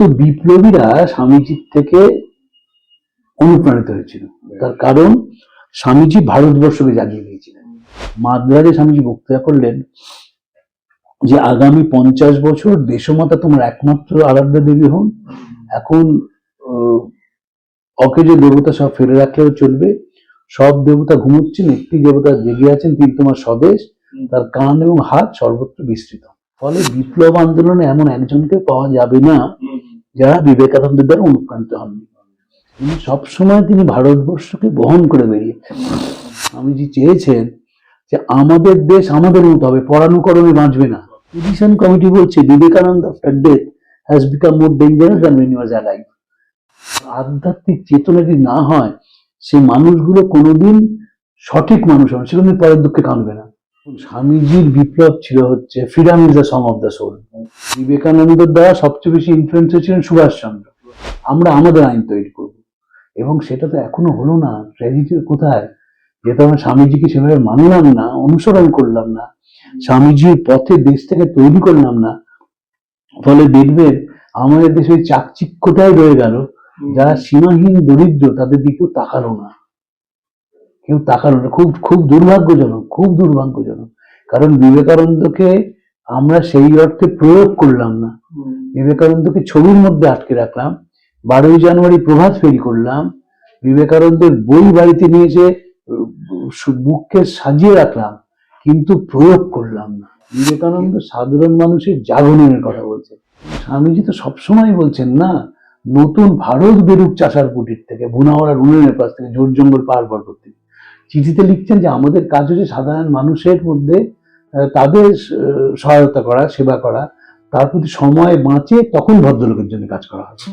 তো বিপ্লবীরা স্বামীজির থেকে অনুপ্রাণিত হয়েছিল। তার কারণ স্বামীজি ভারতবর্ষকে জাগিয়ে দিয়েছিলেন। মাদ্রাজে স্বামীজি বক্তৃতা করলেন যে আগামী 50 বছর দেশমাতা তোমার একমাত্র আরাধ্য দেবী হন। এখন অকেজ দেবতা সব ফেলে রাখলেও চলবে, সব দেবতা ঘুমোচ্ছেন, একটি দেবতা জেগে আছেন, তিনি তোমার স্বদেশ, তার কান এবং হাত সর্বত্র বিস্তৃত। ফলে বিপ্লব আন্দোলনে এমন একজনকে পাওয়া যাবে না যারা বিবেকানন্দের দ্বারা অনুপ্রাণিত হননি। তিনি সবসময় তিনি ভারতবর্ষকে বহন করে বেরিয়েছেন। স্বামীজি চেয়েছেন যে আমাদের দেশ আমাদের মতো হবে, পরানুকরণে বাঁচবে না। এডিশন কমিটি বলছে Vivekananda after death has become more dangerous than when he was alive। আধ্যাত্মিক চেতনা যদি না হয়, সেই মানুষগুলো কোনোদিন সঠিক মানুষ হবে, সেখানে পরের দুঃখে কাঁদবে না। স্বামীজির বিপ্লব ছিল হচ্ছে freedom is the song of the soul. বিবেকানন্দের দ্বারা সবচেয়ে বেশি ইনফ্লুয়েন্স হয়েছিলেন সুভাষচন্দ্র। আমরা আমাদের আইন তৈরি করব, এবং সেটা তো এখনো হলো না। ট্র্যাজেডি কোথায়? যেটা আমরা স্বামীজিকে সেভাবে মানলাম না, অনুসরণ করলাম না, স্বামীজির পথে দেশ থেকে তৈরি করলাম না, ফলে দেখবেন আমাদের দেশে ওই চাকচিক্যটাই রয়ে গেল। যারা সীমাহীন দরিদ্র তাদের দিকেও তাকালো না, কেউ তাকালো না। খুব খুব দুর্ভাগ্যজনক, খুব দুর্ভাগ্যজনক। কারণ বিবেকানন্দকে আমরা সেই অর্থে প্রয়োগ করলাম না। বিবেকানন্দকে ছবির মধ্যে আটকে রাখলাম, 12ই জানুয়ারি প্রভাত ফেরি করলাম, বিবেকানন্দের বই বাড়িতে নিয়ে এসে বুককে সাজিয়ে রাখলাম, কিন্তু প্রয়োগ করলাম না। বিবেকানন্দ সাধারণ মানুষের জাগরণের কথা বলছে। স্বামীজি তো সবসময় বলছেন না, নতুন ভারত বেরুক চাষার কুটির থেকে, বুনাওয়ালার উন্নয়নের পাশ থেকে, জোর জঙ্গল পাহাড় পর্বত থেকে। চিঠিতে লিখছেন যে আমাদের কাজ হচ্ছে সাধারণ মানুষের মধ্যে তাদের সহায়তা করা, সেবা করা, তার প্রতি সময় বাঁচে তখন ভদ্রলোকের জন্য কাজ করা হচ্ছে।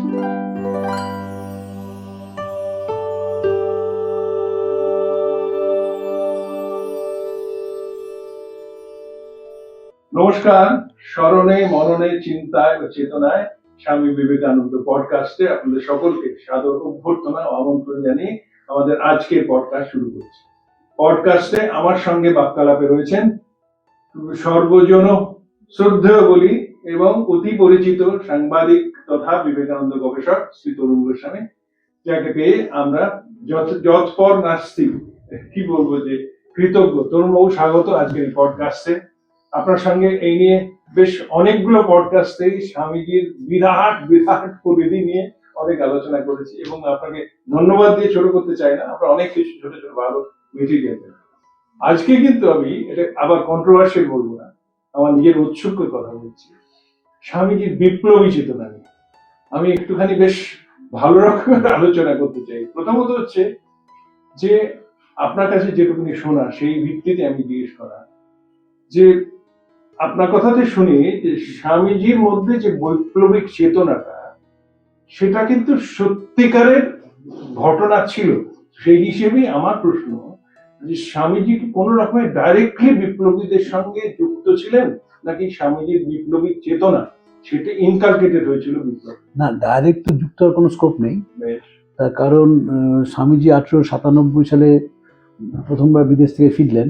নমস্কার। স্মরণে, মননে, চিন্তায় ও চেতনায় স্বামী বিবেকানন্দ পডকাস্টে আপনাদের সকলকে সাদর অভ্যর্থনা ও আমন্ত্রণ জানিয়ে আমাদের আজকের পডকাস্ট শুরু করছি। পডকাস্টে আমার সঙ্গে বাক্যালাপে রয়েছেন সর্বজন শ্রদ্ধেয় বলি এবং অতি পরিচিত সাংবাদিক তথা বিবেকানন্দ গবেষক শ্রী তরুণ গোস্বামী, যাকে পেয়ে আমরা যৎপর নাস্তি, কি বলবো, যে কৃতজ্ঞ। তরুণবাবু, স্বাগত আজকের এই পডকাস্টে। আপনার সঙ্গে এই নিয়ে বেশ অনেকগুলো পডকাস্টেই স্বামীজির বিরাট বিরাট পরিধি নিয়ে অনেক আলোচনা করেছি, এবং আপনাকে ধন্যবাদ দিয়ে ছোট করতে চাই না, আপনার অনেক কিছু ছোট ছোট ভালো মেটেরিয়াল। আজকে কিন্তু আমি এটা আবার কন্ট্রোভার্সিয়াল বলবো না, আমার নিজের ঔৎসুক্যের কথা বলছি। স্বামীজির বিপ্লবী চেতনা নিয়ে আমি একটুখানি বেশ ভালো রকমের আলোচনা করতে চাই। প্রথমত হচ্ছে যে আপনার কাছে যেটুকুনি শোনা, সেই ভিত্তিতে আমি জিজ্ঞেস করা যে আপনার কথাতে শুনি যে স্বামীজির মধ্যে যে বৈপ্লবিক চেতনাটা, সেটা কিন্তু সত্যিকারের ঘটনা ছিল। সেই হিসেবেই আমার প্রশ্ন যে স্বামীজি কি কোনো রকমের ডাইরেক্টলি বিপ্লবীদের সঙ্গে যুক্ত ছিলেন, নাকি স্বামীজির বিপ্লবিক চেতনা সেটা ইনকালকেটেড হয়েছিল বিপ্লব? না, ডাইরেক্ট তো যুক্ত হওয়ার কোনো স্কোপ নেই। তার কারণ স্বামীজি 1897 সালে প্রথমবার বিদেশ থেকে ফিরলেন,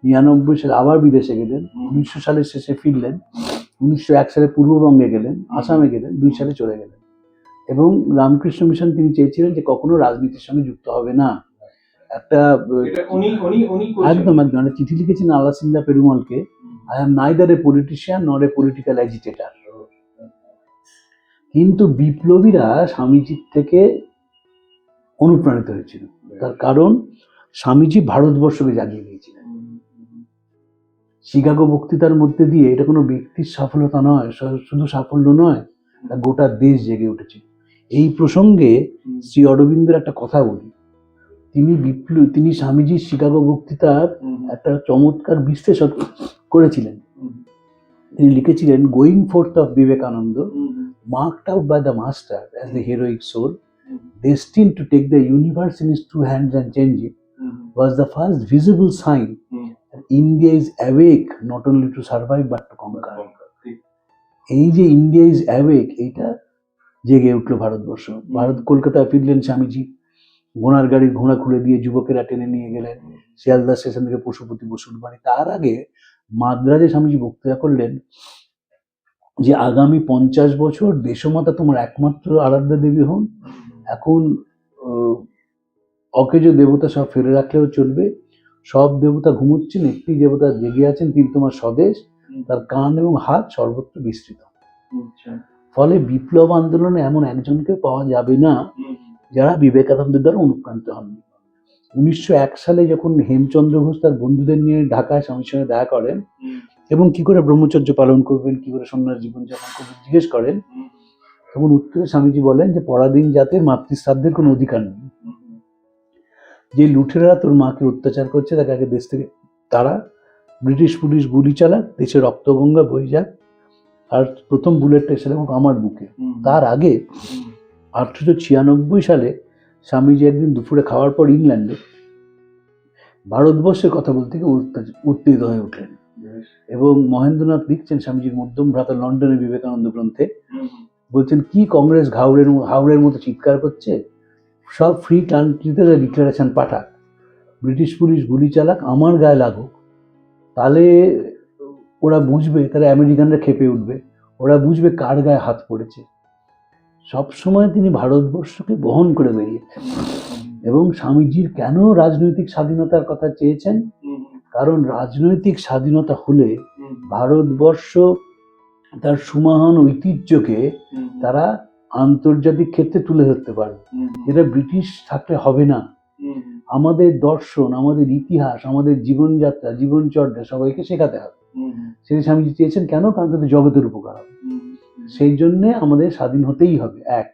99 সালে আবার বিদেশে গেলেন, 1900 সালের শেষে ফিরলেন, 1901 সালে পূর্ববঙ্গে গেলেন, আসামে গেলেন, 2 সালে চলে গেলেন। এবং রামকৃষ্ণ মিশন তিনি চেয়েছিলেন যে কখনো রাজনীতির সঙ্গে যুক্ত হবে না। একটা একদম একদম একটা চিঠি লিখেছেন আলাসিন্দা পেরুমলকে, I am neither a politician nor a political অ্যাজিটেটর। কিন্তু বিপ্লবীরা স্বামীজির থেকে অনুপ্রাণিত হয়েছিল। তার কারণ স্বামীজি ভারতবর্ষকে জাগিয়ে দিয়েছিলেন। শিকাগো বক্তৃতার মধ্যে দিয়ে, এটা কোনো ব্যক্তির সফলতা নয়, শুধু সাফল্য নয়, গোটা দেশ জেগে উঠেছিল। এই প্রসঙ্গে শ্রী অরবিন্দের একটা কথা বলি। তিনি স্বামীজির শিকাগো বক্তৃতার একটা চমৎকার বিশ্লেষণ করেছিলেন। তিনি লিখেছিলেন, going fourth of Vivekananda, marked out by the master as the heroic soul, destined to take the universe in his two hands and change it, was the first visible sign that India is awake not only to survive but to conquer. এই যে India is awake, এইটা জেগে উঠলো ভারতবর্ষ। কলকাতায় ফিরলেন স্বামীজি, ঘোড়ার গাড়ির ঘোড়া খুলে দিয়ে যুবকেরা টেনে নিয়ে গেলেন শিয়ালদা স্টেশন থেকে পশুপতি বসুর বাড়ি। তার আগে মাদ্রাজে স্বামীজি বক্তৃতা করলেন যে আগামী 50 বছর দেশমাতা তোমার একমাত্র আরাধ্যা দেবী হন। এখন অকেজো দেবতা সব ফেলে রাখলেও চলবে, সব দেবতা ঘুমোচ্ছেন, একটি দেবতা জেগে আছেন, তিনি তোমার স্বদেশ, তার কান এবং হাত সর্বত্র বিস্তৃত। ফলে বিপ্লব আন্দোলনে এমন একজনকে পাওয়া যাবে না যারা বিবেকানন্দের দ্বারা অনুপ্রাণিত হননি। 1901 সালে যখন হেমচন্দ্র ঘোষ তার বন্ধুদের নিয়ে ঢাকায় স্বামীর সঙ্গে দেখা করেন এবং কি করে ব্রহ্মচর্য পালন করবেন, কি করে সন্ন্যাস জীবন যাপন করবেন জিজ্ঞেস করেন, তখন উত্তরে স্বামীজি বলেন যে পরাধীন জাতের মাতৃশ্রাদ্ধের কোনো অধিকার নেই। যে লুঠেরা তোর মাকে অত্যাচার করছে তাকে আগে দেশ থেকে তারা, ব্রিটিশ পুলিশ গুলি চালাক, দেশে রক্তগঙ্গা বয়ে যাক, আর প্রথম বুলেটটা এসে হোক আমার বুকে। তার আগে 1896 সালে স্বামীজি একদিন দুপুরে খাওয়ার পর ইংল্যান্ডে ভারতবর্ষের কথা বলতে গিয়ে উত্তেজিত হয়ে উঠলেন এবং মহেন্দ্রনাথ লিখছেন স্বামীজির মধ্যম ভ্রাতা লন্ডনের বিবেকানন্দ গ্রন্থে, বলছেন কি কংগ্রেস হাওড়ের মতো চিৎকার করছে, সব ফ্রি কান্ট্রিতে ডিক্লারেশন পাঠাক, ব্রিটিশ পুলিশ গুলি চালাক, আমার গায়ে লাগুক, তাহলে ওরা বুঝবে, তাহলে আমেরিকানরা খেপে উঠবে, ওরা বুঝবে কার গায়ে হাত পড়েছে। সবসময় তিনি ভারতবর্ষকে বহন করে বেরিয়েছেন এবং স্বামীজির কেন রাজনৈতিক স্বাধীনতার কথা চেয়েছেন, কারণ রাজনৈতিক স্বাধীনতা হলে ভারতবর্ষ তার সুমহান ঐতিহ্যকে তারা আন্তর্জাতিক ক্ষেত্রে তুলে ধরতে পারবে, যেটা ব্রিটিশ থাকলে হবে না। আমাদের দর্শন, আমাদের ইতিহাস, আমাদের জীবনযাত্রা, জীবনচর্যা সবাইকে শেখাতে হবে। সেটা স্বামীজি চেয়েছেন কেন, কারণ তাদের জগতের উপকার হবে, সেই জন্যে আমাদের স্বাধীন হতেই হবে। এক,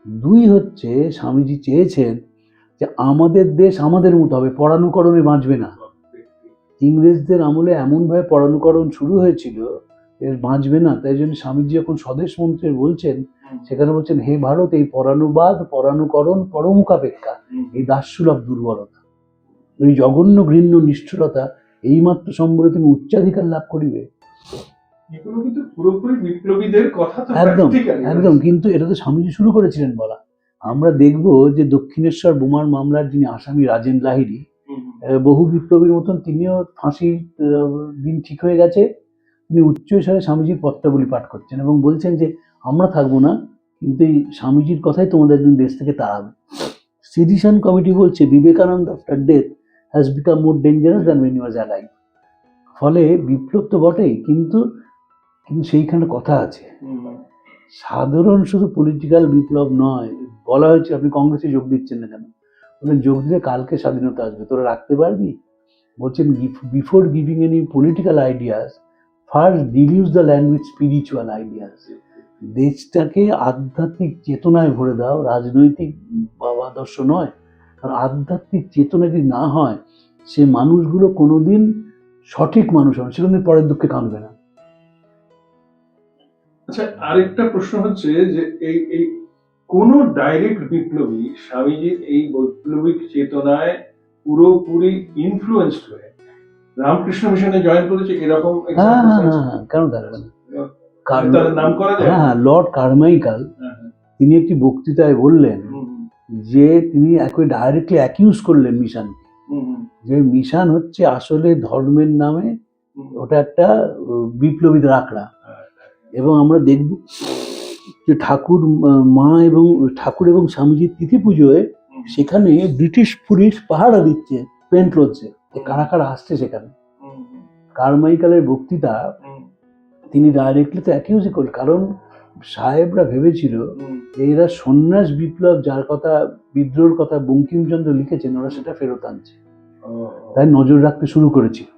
দুই হচ্ছে স্বামীজি চেয়েছেন যে আমাদের দেশ আমাদের মতো হবে, পরানুকরণে বাঁচবে না। ইংরেজদের আমলে এমনভাবে পরানুকরণ শুরু হয়েছিল এর বাঁচবে না। তাই জন্য স্বামীজি যখন স্বদেশ মন্ত্রে বলছেন, সেখানে বলছেন হে ভারত, এই পরানুবাদ পরানুকরণ পরমুখাপেক্ষা, এই দাসসুলভ দুর্বলতা, এই জঘন্য ঘৃণ্য নিষ্ঠুরতা এইমাত্র সম্বলে তুমি উচ্চাধিকার লাভ করিবে। এগুলো কিন্তু পুরোপুরি বিপ্লবীদের কথা, তো একদম practically একদম, কিন্তু এটা তো স্বামীজি শুরু করেছিলেন বলা। আমরা দেখব যে দক্ষিণেশ্বর বোমার মামলার যিনি আসামি রাজেন লাহিড়ী, বহু বিপ্লবীর মতন তিনিও ফাঁসির দিন ঠিক হয়ে গেছে, তিনি উচ্চস্বরে স্বামীজির পত্রাবলী পাঠ করছেন এবং বলছেন যে আমরা থাকবো না, কিন্তু এই স্বামীজির কথাই তোমাদের একদিন দেশ থেকে তাড়াবে। সেডিশন কমিটি বলছে Vivekananda after death has become more dangerous than when he was alive. ফলে বিপ্লব তো বটেই, কিন্তু সেইখানে কথা আছে, সাধারণ শুধু পলিটিক্যাল বিপ্লব নয়। বলা হয়েছে আপনি কংগ্রেসে যোগ দিচ্ছেন না কেন, বললেন যোগ দিলে কালকে স্বাধীনতা আসবে, তোরা রাখতে পারবি? বলছেন before giving any political ideas, first deluge the land with spiritual ideas. দেশটাকে আধ্যাত্মিক চেতনায় ভরে দাও, রাজনৈতিক আদর্শ নয়। কারণ আধ্যাত্মিক চেতনা যদি না হয়, সে মানুষগুলো কোনোদিন সঠিক মানুষ হবে, সে কোনোদিন পরের দুঃখে কাঁদবে না। আচ্ছা, আরেকটা প্রশ্ন হচ্ছে যে এই কোন ডাইরেক্ট বিপ্লবী স্বামীজির এই বৈপ্লবিক চেতনায় পুরোপুরি ইনফ্লুয়েন্সড হয়ে রামকৃষ্ণ মিশনে জয়েন করেছে, এরকম কেন থাকবে না? তাদের নাম করা যায়? হ্যাঁ, লর্ড কারমাইকাল তিনি একটি বক্তৃতায় বললেন যে তিনি একেবারে ডাইরেক্টলি অ্যাকিউজ করলেন মিশনকে, যে মিশন হচ্ছে আসলে ধর্মের নামে ওটা একটা বিপ্লবীদের আখড়া। এবং আমরা দেখব যে ঠাকুর এবং স্বামীজির তিথি পুজোয় সেখানে ব্রিটিশ পুলিশ পাহারা দিচ্ছে পেন্ট লজে, কারা কারা আসছে সেখানে। কারমাইকালের বক্তৃতা তিনি ডাইরেক্টলি তো অ্যাকিউজই করলেন, কারণ সাহেবরা ভেবেছিল এরা সন্ন্যাস বিপ্লব যার কথা, বিদ্রোহের কথা বঙ্কিমচন্দ্র লিখেছেন, ওরা সেটা ফেরত আনছে, তাই নজর রাখতে শুরু করেছিল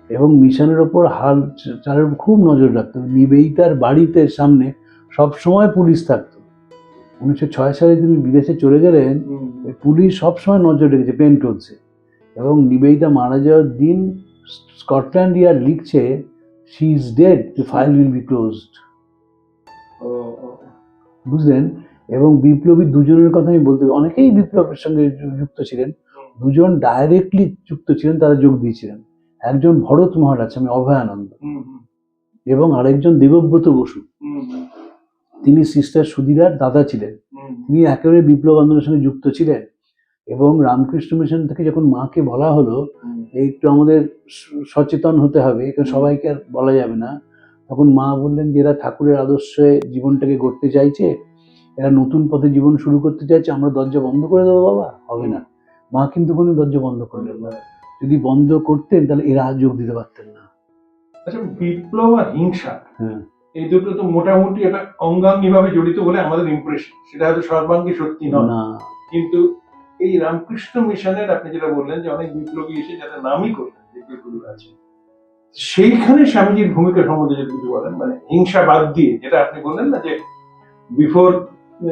এবং মিশনের ওপর হাল চালের খুব নজর রাখতো। নিবেদিতার বাড়িতে সামনে সবসময় পুলিশ থাকতো। 1906 সালে তিনি বিদেশে চলে গেলেন, পুলিশ সবসময় নজর রেখেছে পেন্ট্রোলসে। এবং নিবেদিতা মারা যাওয়ার দিন স্কটল্যান্ড ইয়ার্ড লিখছে she is dead, the file will be closed. বুঝলেন? এবং বিপ্লবী দুজনের কথা আমি বলতে, অনেকেই বিপ্লবের সঙ্গে যুক্ত ছিলেন, দুজন ডাইরেক্টলি যুক্ত ছিলেন, তারা যোগ দিয়েছিলেন। একজন ভরত মহারাজ স্বামী অভয়ানন্দ এবং আরেকজন দেবব্রত বসু, তিনি সিস্টার সুধীরার দাদা ছিলেন, তিনি একেবারে বিপ্লব আন্দোলনের সঙ্গে যুক্ত ছিলেন। এবং রামকৃষ্ণ মিশন থেকে যখন মাকে বলা হলো একটু আমাদের সচেতন হতে হবে, সবাইকে আর বলা যাবে না, তখন মা বললেন যে এরা ঠাকুরের আদর্শে জীবনটাকে গড়তে চাইছে, এরা নতুন পথে জীবন শুরু করতে চাইছে, আমরা দরজা বন্ধ করে দেবো বাবা, হবে না। মা কিন্তু কোনো দরজা বন্ধ করলেন না। যদি বন্ধ করতেন তাহলে এরা আজ যোগ দিতে পারতেন না। আচ্ছা, বিপ্লব আর হিংসা হ্যাঁ, এই দুটো তো মোটামুটি একটা অঙ্গাঙ্গি ভাবে জড়িত বলে আমাদের ইমপ্রেশন, সেটা হয়তো সর্বাঙ্গী সত্যি নয়। না, কিন্তু এই রামকৃষ্ণ মিশনের আপনি যেটা বললেন যে অনেক বিপ্লবী এসে যারা নামই করলেন, যেগুলো আছে, সেইখানে স্বামীজির ভূমিকা সম্বন্ধে যদি কিছু বলেন, মানে হিংসা বাদ দিয়ে, যেটা আপনি বললেন না যে বিফোর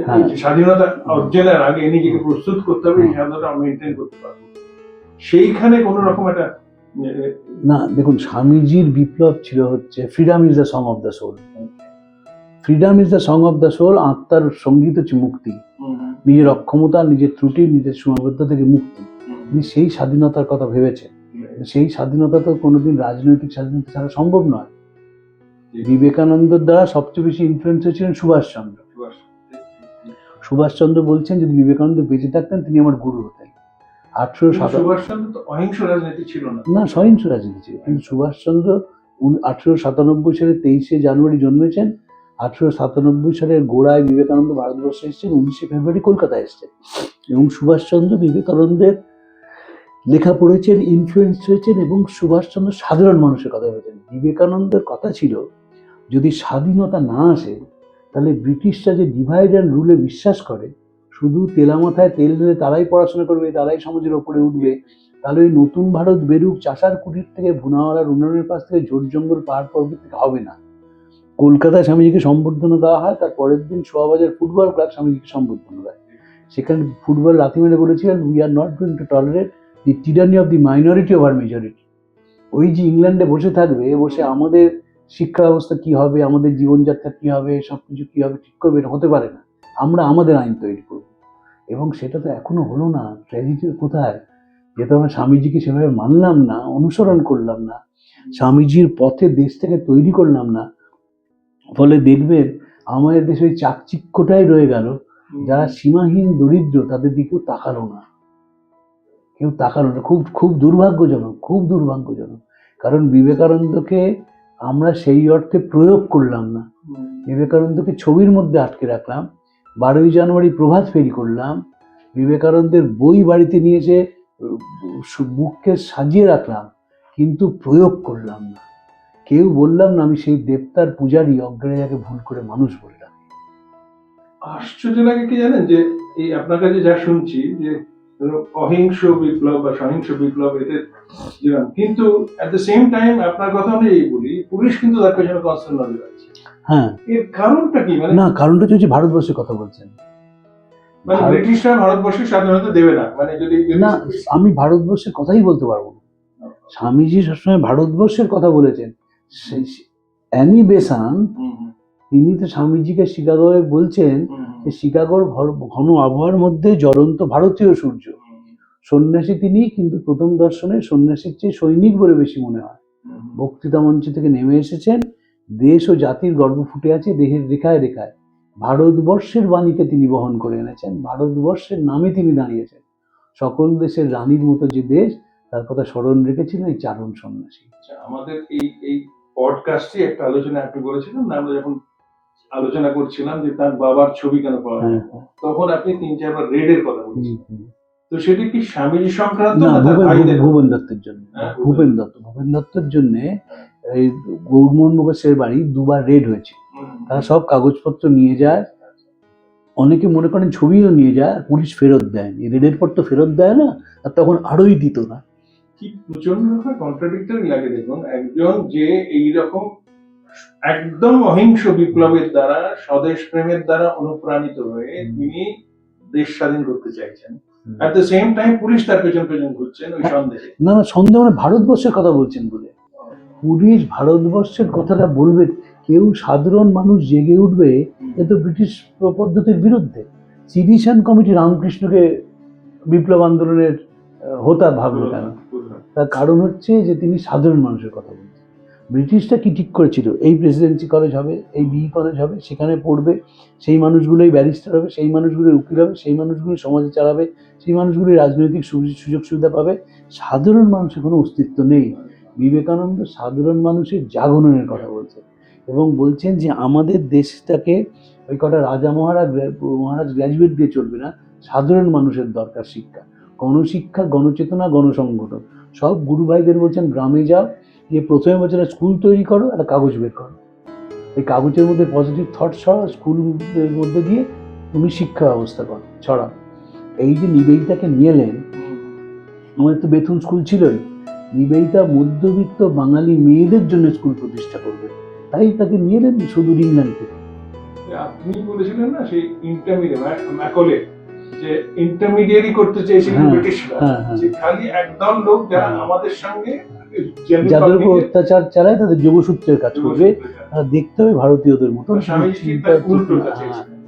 হ্যাঁ। স্বাধীনতা অর্জনের আগে নিজেকে প্রস্তুত করতে হবে, এই স্বাধীনতা মেনটেন করতে পারবো, সেইখানে কোন রকম একটা না, দেখুন স্বামীজির বিপ্লব ছিল হচ্ছে freedom is the song of the soul. Freedom is the song of the soul, আত্মার সঙ্গীত হচ্ছে মুক্তি, নিজের অক্ষমতা, নিজের ত্রুটি, নিজের সীমাবদ্ধতা থেকে মুক্তি। তিনি সেই স্বাধীনতার কথা ভেবেছেন। সেই স্বাধীনতা তো কোনোদিন রাজনৈতিক স্বাধীনতা ছাড়া সম্ভব নয়। বিবেকানন্দের দ্বারা সবচেয়ে বেশি ইনফ্লুয়েন্স হয়েছিলেন সুভাষচন্দ্র। সুভাষচন্দ্র বলছেন যদি বিবেকানন্দ বেঁচে থাকতেন তিনি আমার গুরু হতেন। সুভাষচন্দ্র তো অহিংস রাজনীতি ছিল না, না, সহিংস রাজনীতি ছিল। কিন্তু সুভাষচন্দ্র 1897 সালে 23শে জানুয়ারি জন্মেছেন। 1897 সালের গোড়ায় বিবেকানন্দ ভারতবর্ষে এসেছেন, 19শে ফেব্রুয়ারি কলকাতায় এসেছেন। এবং সুভাষচন্দ্র বিবেকানন্দের লেখা পড়েছেন, ইনফ্লুয়েন্স হয়েছেন, এবং সুভাষচন্দ্র সাধারণ মানুষের কথা বলেছেন। বিবেকানন্দের কথা ছিল যদি স্বাধীনতা না আসে তাহলে ব্রিটিশরা যে ডিভাইড অ্যান্ড রুলে বিশ্বাস করে, শুধু তেলা মাথায় তেল ঢেলে তারাই পড়াশোনা করবে, তারাই সমাজের ওপরে উঠবে, তাহলে ওই নতুন ভারত বেরুক চাষার কুটির থেকে, ভুনাওয়ালার উন্নয়নের পাশ থেকে, ঝোড় জঙ্গল পাহাড় পর্বত থেকে, হবে না। কলকাতায় স্বামীজিকে সম্বর্ধনা দেওয়া হয়, তার পরের দিন শোয়াবাজার ফুটবল ক্লাব স্বামীজিকে সম্বর্ধনা দেয়। সেখানে ফুটবল লাথি মেরে বলেছিলেন we are not going to tolerate the টিরানি of the minority over majority. ওই যে ইংল্যান্ডে বসে থাকবে, বসে আমাদের শিক্ষা ব্যবস্থা কি হবে, আমাদের জীবনযাত্রা কি হবে, সবকিছু কি হবে ঠিক করবে, এটা হতে পারে না। আমরা আমাদের আইন তৈরি করব। এবং সেটা তো এখনো হলো না। ট্র্যাজেডি কোথায়? যেহেতু আমরা স্বামীজিকে সেভাবে মানলাম না, অনুসরণ করলাম না, স্বামীজির পথে দেশটাকে তৈরি করলাম না, ফলে দেখবেন আমাদের দেশে ওই চাকচিক্যটাই রয়ে গেল। যারা সীমাহীন দরিদ্র তাদের দিকেও তাকালো না, কেউ তাকালো না। খুব খুব দুর্ভাগ্যজনক, খুব দুর্ভাগ্যজনক। কারণ বিবেকানন্দকে আমরা সেই অর্থে প্রয়োগ করলাম না। বিবেকানন্দকে ছবির মধ্যে আটকে রাখলাম, 12ই জানুয়ারি প্রভাত ফেরি করলাম, বিবেকানন্দের বই বাড়িতে নিয়ে এসে বুককে সাজিয়ে রাখলাম, কিন্তু প্রয়োগ করলাম না। কেউ বললাম না আমি সেই দেবতার পূজারী, অজ্ঞানে যাকে ভুল করে মানুষ বললাম। আশ্চর্য লাগে কি জানেন, যে এই আপনার কাছে যা শুনছি যে অহিংস বিপ্লব বা সহিংস বিপ্লব এদের যেরকম, কিন্তু এট দ্য সেম টাইম আপনার কথা অনুযায়ী বলি, পুলিশ কিন্তু তার পেছনে কনসার্ন নজর রাখছে। হ্যাঁ, এর কারণটা কি? মানে না, কারণটা হচ্ছে ভারতবর্ষের কথা বলছেন। মানে ব্রিটিশরা ভারতবর্ষের স্বাধীনতা দেবে না, মানে যদি না, আমি ভারতবর্ষের কথাই বলতে পারবো না। স্বামীজি সবসময় ভারতবর্ষের কথা বলেছেন। অ্যানি বেসান তিনি তো স্বামীজিকে শিকাগোয় বলছেন যে শিকাগোর ঘন আবহাওয়ার মধ্যে জ্বলন্ত ভারতীয় সূর্য। সন্ন্যাসী তিনি, কিন্তু প্রথম দর্শনে সন্ন্যাসীর চেয়ে সৈনিক বলে বেশি মনে হয়। বক্তৃতা মঞ্চ থেকে নেমে এসেছেন, দেশ ও জাতির গর্ব ফুটে আছে দেহের রেখায় রেখায়। ভারতবর্ষের বাণীকে তিনি বহন করে এনেছেন, ভারতবর্ষের নামে তিনি দাঁড়িয়েছেন। সকল দেশের রানীর মতো যে দেশ, তার কথা স্মরণ রেখেছিলেন এই চারণ সন্ন্যাসী। আমাদের এই পডকাস্টে একটা আলোচনা আপনি বলেছিলেন না, আমরা যখন আলোচনা করছিলাম যে তার বাবার ছবি কেন পাওয়া যায়, তখন আপনি 3-4 বার রেডের কথা বলছিলেন। তো সেটা কি স্বামীজি সংক্রান্ত না, না তার ভাইদের? ভূপেন দত্তের জন্য। ভূপেন দত্তের জন্য এই গৌরমোহন মুখোপাধ্যায়ের বাড়ি দুবার রেড হয়েছে। তারা সব কাগজপত্র নিয়ে যায়, অনেকে মনে করেন ছবিও নিয়ে যায়, পুলিশ ফেরত দেয়নি। রেডের পর তো ফেরত দেয় না, আর তখন আরোই দিত না। কি প্রচন্ড কন্ট্রাডিক্টরি লাগে। দেখুন, একজন যে এইরকম একদম অহিংস বিপ্লবের দ্বারা, স্বদেশ প্রেমের দ্বারা অনুপ্রাণিত হয়ে তিনি দেশ স্বাধীন করতে চাইছেন, at the same time police তার পেছন পেছন ঘুরছেন ওই সন্দেহে। না, সন্দেহ মানে ভারতবর্ষের কথা বলছেন বলে। পুলিশ ভারতবর্ষের কথাটা বলবে, কেউ সাধারণ মানুষ জেগে উঠবে, এ তো ব্রিটিশ পদ্ধতির বিরুদ্ধে। সিডিশন কমিটি রামকৃষ্ণকে বিপ্লব আন্দোলনের হোতা ভাবলো কেন? তার কারণ হচ্ছে যে তিনি সাধারণ মানুষের কথা বলছেন। ব্রিটিশরা কি ঠিক করেছিল, এই প্রেসিডেন্সি কলেজ হবে, এই বিই কলেজ হবে, সেখানে পড়বে সেই মানুষগুলোই ব্যারিস্টার হবে, সেই মানুষগুলোই উকিল হবে, সেই মানুষগুলোই সমাজে চালাবে, সেই মানুষগুলোই রাজনৈতিক সুযোগ সুবিধা পাবে। সাধারণ মানুষের কোনো অস্তিত্ব নেই। বিবেকানন্দ সাধারণ মানুষের জাগরণের কথা বলছেন, এবং বলছেন যে আমাদের দেশটাকে ওই কটা রাজা মহারাজ গ্র্যাজুয়েট দিয়ে চলবে না, সাধারণ মানুষের দরকার শিক্ষা, গণশিক্ষা, গণচেতনা, গণসংগঠন। সব গুরু ভাইদের বলছেন গ্রামে যাও, গিয়ে প্রথমে বলছেন স্কুল তৈরি করো, একটা কাগজ বের করো, এই কাগজের মধ্যে পজিটিভ থট ছড়াও, স্কুলের মধ্যে দিয়ে তুমি শিক্ষা ব্যবস্থা করো, ছড়াও। এই যে নিবেদিতাকে নিয়ে এলেন, আমাদের তো বেথুন স্কুল ছিলই, নিবেদিতা মধ্যবিত্ত বাঙালি মেয়েদের জন্য স্কুল প্রতিষ্ঠা করবে, তাই তাকে নিয়ে এলেন সুদূর ইংল্যান্ড থেকে। আপনি বলেছিলেন না সেই ম্যাকলে যে ইন্টারমিডিয়ারি করতে চেয়েছিলেন ব্রিটিশরা, যে খালি একদম লোক যারা আমাদের সঙ্গে যাদের উপর অত্যাচার চালায় তাদের যোগসূত্রের কাজ করবে, দেখতে হবে ভারতীয়দের মতো।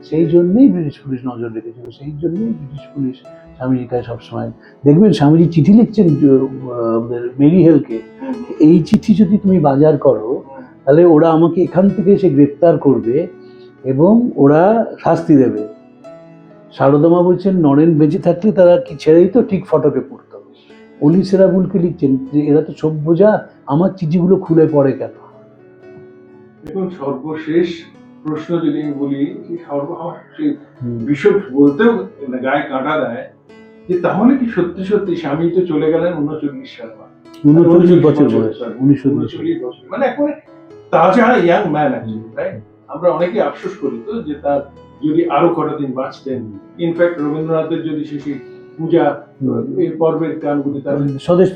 সেই জন্যই ব্রিটিশ পুলিশ নজর রেখেছিল, সেই জন্যই ব্রিটিশ পুলিশ স্বামীজির কাছে সবসময় দেখবেন স্বামীজি চিঠি লিখছেন মেরি হেলকে, এই চিঠি যদি তুমি বাজার করো তাহলে ওরা আমাকে এখান থেকে এসে গ্রেপ্তার করবে এবং ওরা শাস্তি দেবে। সারদামা বলছেন নরেন বেঁচে থাকলে তারা কি ছেড়ে দিত, ঠিক ফটকে পড়তো। অলি সেরাবুলকে লিখছেন যে এরা তো সভ্য যা, আমার চিঠিগুলো খুলে পড়ে কেন। দেখুন, সর্বশেষ প্রশ্ন যদি আমি বলি, বিষয় বলতেও গায়ে কাঁটা দেয়, যে তাহলে কি সত্যি সত্যি স্বামী তো চলে গেলেন 39 সাল, 39 বছর বয়স, 39 বছর, মানে এখন তাজা ইয়াং ম্যান আছে, তাই আমরা অনেকে আফসোস করি তো যে তার যদি আরো কটা দিন বাঁচতেন। ইনফ্যাক্ট রবীন্দ্রনাথের যদি সেই পূজা পর্বের গানগুলি, তার স্বদেশ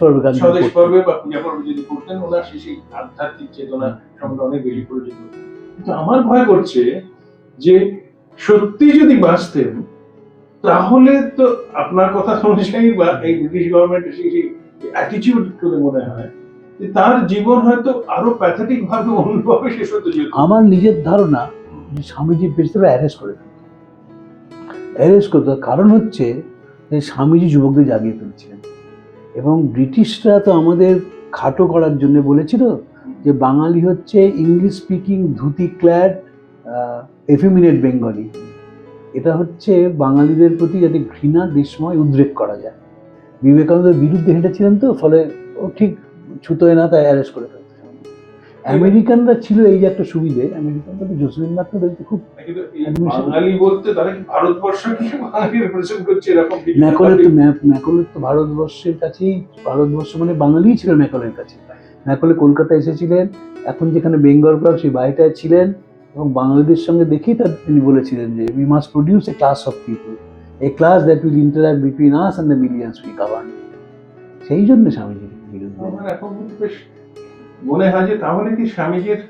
পর্বে বা পূজা পর্বে যদি করতেন, ওনার সেই আধ্যাত্মিক চেতনা সঙ্গে অনেক বেশি পরিচিত। কিন্তু আমার ভয় করছে যে সত্যি যদি বাঁচতেন তাহলে তো আপনার কথা অনুযায়ী বা এই ব্রিটিশ গভর্নমেন্টের সেই অ্যাটিটিউড করে মনে হয় যে তার জীবন হয়তো আরো প্যাথেটিক ভাবে অন্যভাবে শেষ হতে যেত। আমার নিজের ধারণা যে স্বামীজি পেছনে অ্যারেস্ট করতো, কারণ হচ্ছে যে স্বামীজি যুবকদের জাগিয়ে তুলছিলেন, এবং ব্রিটিশরা তো আমাদের খাটো করার জন্য বলেছিল যে বাঙালি হচ্ছে English speaking dhoti clad effeminate Bengali. এটা হচ্ছে বাঙালিদের প্রতি যাতে ঘৃণা, বিস্ময়, উদ্রেক করা যায়। বিবেকানন্দের বিরুদ্ধে হেঁটেছিলেন তো, ফলে ও ঠিক ছুতোয় না, তাই অ্যারেস্ট করে ফেলতে। আমেরিকানরা ছিল এই যে একটা সুবিধে, আমেরিকানরা তো জোসেফিন বাটলার বলতে খুব বাঙালি বলতে তারা কি ভারতবর্ষকে বাঙালি রিপ্রেজেন্ট করছে এরকম। ম্যাকলের তো ভারতবর্ষের কাছেই, ভারতবর্ষ মানে বাঙালিই ছিল ম্যাকলের কাছে। ম্যাকলে কলকাতা এসেছিলেন, এখন যেখানে বেঙ্গল ক্লাব সেই বাড়িটায় ছিলেন, এবং বাঙালিদের সঙ্গে দেখেই তিনি বলেছিলেন যে we must produce a class of people, a class that will interact between us and the millions we govern. সেই জন্য স্বামীজির বিরুদ্ধে আমার এখন বেশ মনে হয় যে তাহলে কি স্বামীজির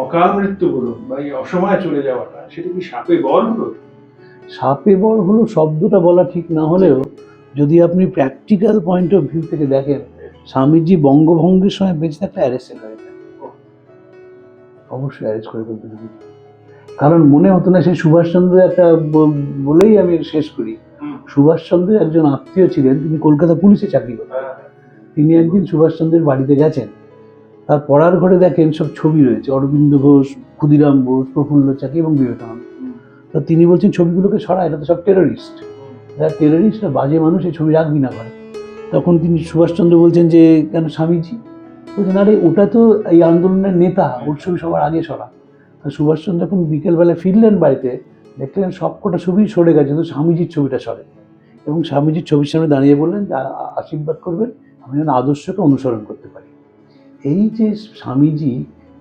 অকাল মৃত্যু হলো বা এই অসময়ে চলে যাওয়াটা, সেটা কি শাপে বর হলো? শাপে বর হলো শব্দটা বলা ঠিক না হলেও, যদি আপনি প্র্যাকটিক্যাল পয়েন্ট অফ ভিউ থেকে দেখেন, স্বামীজি বঙ্গভঙ্গের সময় বেঁচে থাকলে অ্যারেস্টেড হয়ে যায়, অবশ্যই অ্যারেস্ট করে ফেলতে হবে। কারণ মনে হতো না সেই সুভাষচন্দ্র একটা বলেই আমি শেষ করি। সুভাষচন্দ্রের একজন আত্মীয় ছিলেন, তিনি কলকাতা পুলিশে চাকরি করতেন। তিনি একদিন সুভাষচন্দ্রের বাড়িতে গেছেন, তার পড়ার ঘরে দেখেন সব ছবি রয়েছে, অরবিন্দ ঘোষ, ক্ষুদিরাম বোস, প্রফুল্ল চাকি এবং বিবেকানন্দ। তো তিনি বলছেন ছবিগুলোকে সরা, এটা তো সব টেররিস্ট, যারা টেররিস্টরা বাজে মানুষ, এই ছবি রাখবি না ঘরে। তখন তিনি সুভাষচন্দ্র বলছেন যে কেন স্বামীজি? বলছেন আরে ওটা তো এই আন্দোলনের নেতা, ওর ছবি সবার আগে সরা। সুভাষচন্দ্র যখন বিকেলবেলায় ফিরলেন বাড়িতে, দেখলেন সবকটা ছবি সরে গেছে, কিন্তু স্বামীজির ছবিটা সরে, এবং স্বামীজির ছবির সামনে দাঁড়িয়ে বললেন যে আশীর্বাদ করবেন আমি যেন আদর্শকে অনুসরণ করতে পারি। এই যে স্বামীজি,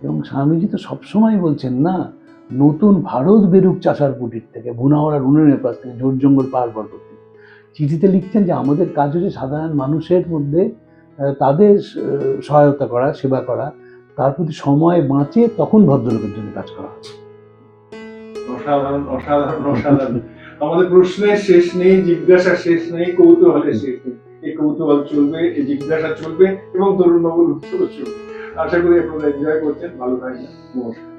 এবং স্বামীজি তো সবসময় বলছেন না, নতুন ভারত বেরুক চাষার কুটির থেকে, বুনাওয়ারা উন্নয়নের পাশ থেকে, জোর জঙ্গল পাহাড় পর্বত থেকে। চিঠিতে লিখছেন যে আমাদের কাজ হচ্ছে সাধারণ মানুষের মধ্যে তাদের সহায়তা করা, সেবা করা, তার প্রতি সময় বাঁচে তখন ভদ্রলোকের জন্য কাজ করা হচ্ছে। অসাধারণ, অসাধারণ, অসাধারণ। আমাদের প্রশ্নের শেষ নেই, জিজ্ঞাসার শেষ নেই, কৌতূহলের শেষ নেই। এই কৌতূহল চলবে, এই জিজ্ঞাসা চলবে, এবং তরুণ নবুল উত্তর চলবে। আশা করি আপনারা এনজয় করছেন। ভালো থাকবেন। নমস্কার।